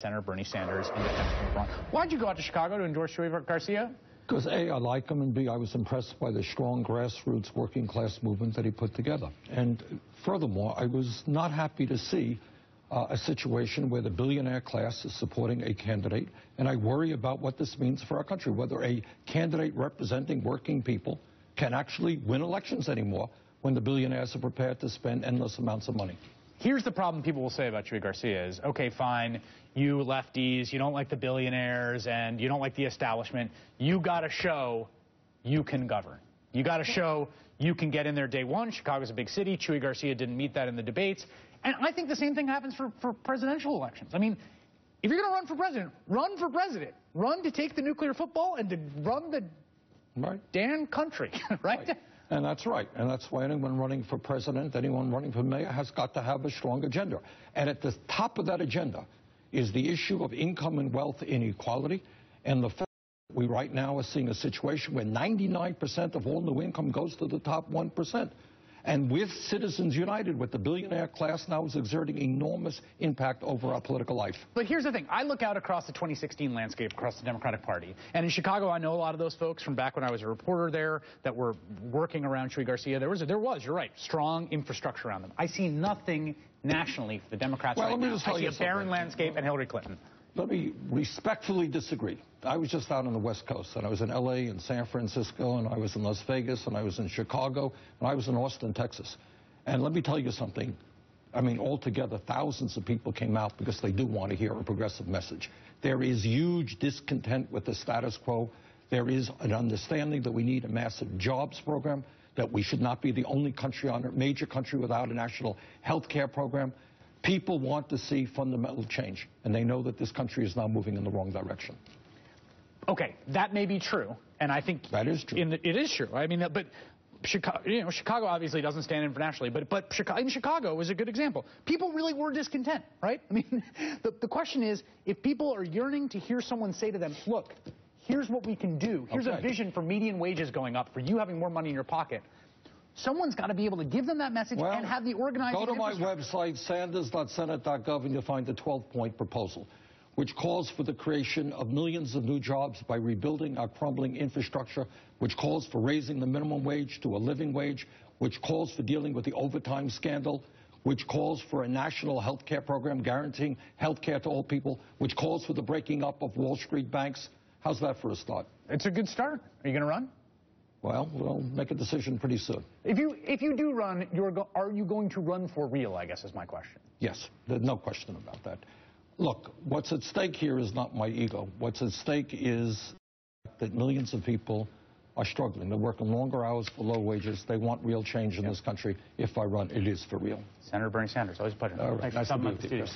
Senator Bernie Sanders, independent from Vermont. Why'd you go out to Chicago to endorse Chuy Garcia? Because A, I like him, and B, I was impressed by the strong grassroots working class movement that he put together. And furthermore, I was not happy to see a situation where the billionaire class is supporting a candidate, and I worry about what this means for our country, whether a candidate representing working people can actually win elections anymore when the billionaires are prepared to spend endless amounts of money. Here's the problem people will say about Chuy Garcia is, okay, fine, you lefties, you don't like the billionaires and you don't like the establishment. You got to show you can govern. You got to show you can get in there day one. Chicago's a big city. Chuy Garcia didn't meet that in the debates. And I think the same thing happens for presidential elections. I mean, if you're going to run for president, run for president. Run to take the nuclear football and to run the damn country, right? And that's right. And that's why anyone running for president, anyone running for mayor has got to have a strong agenda. And at the top of that agenda is the issue of income and wealth inequality. And the fact that we right now are seeing a situation where 99% of all new income goes to the top 1%. And with Citizens United, with the billionaire class now is exerting enormous impact over our political life. But here's the thing. I look out across the 2016 landscape across the Democratic Party. And in Chicago, I know a lot of those folks from back when I was a reporter there that were working around Chuy Garcia. There was, you're right, strong infrastructure around them. I see nothing nationally for the Democrats right now. I see a barren landscape and Hillary Clinton. Let me respectfully disagree. I was just out on the West Coast, and I was in L.A. and San Francisco, and I was in Las Vegas, and I was in Chicago, and I was in Austin, Texas. And let me tell you something. I mean, altogether, thousands of people came out because they do want to hear a progressive message. There is huge discontent with the status quo. There is an understanding that we need a massive jobs program, that we should not be the only country on major country without a national health care program. People want to see fundamental change, and they know that this country is now moving in the wrong direction. Okay, that may be true, and I think that is true. It is true. I mean, but Chicago obviously doesn't stand internationally, but in Chicago was a good example. People really were discontent, right? I mean, the question is, if people are yearning to hear someone say to them, look, here's what we can do. Here's a vision for median wages going up, for you having more money in your pocket. Someone's got to be able to give them that message and have the organizing. Go to my website, sanders.senate.gov, and you'll find a 12-point proposal, which calls for the creation of millions of new jobs by rebuilding our crumbling infrastructure, which calls for raising the minimum wage to a living wage, which calls for dealing with the overtime scandal, which calls for a national health care program guaranteeing health care to all people, which calls for the breaking up of Wall Street banks. How's that for a start? It's a good start. Are you going to run? Well, we'll make a decision pretty soon. If you do run, are you going to run for real, I guess is my question. Yes, there's no question about that. Look, what's at stake here is not my ego. What's at stake is that millions of people are struggling. They're working longer hours for low wages. They want real change in this country. If I run, it is for real. Senator Bernie Sanders, always a pleasure. All right. Nice to meet you.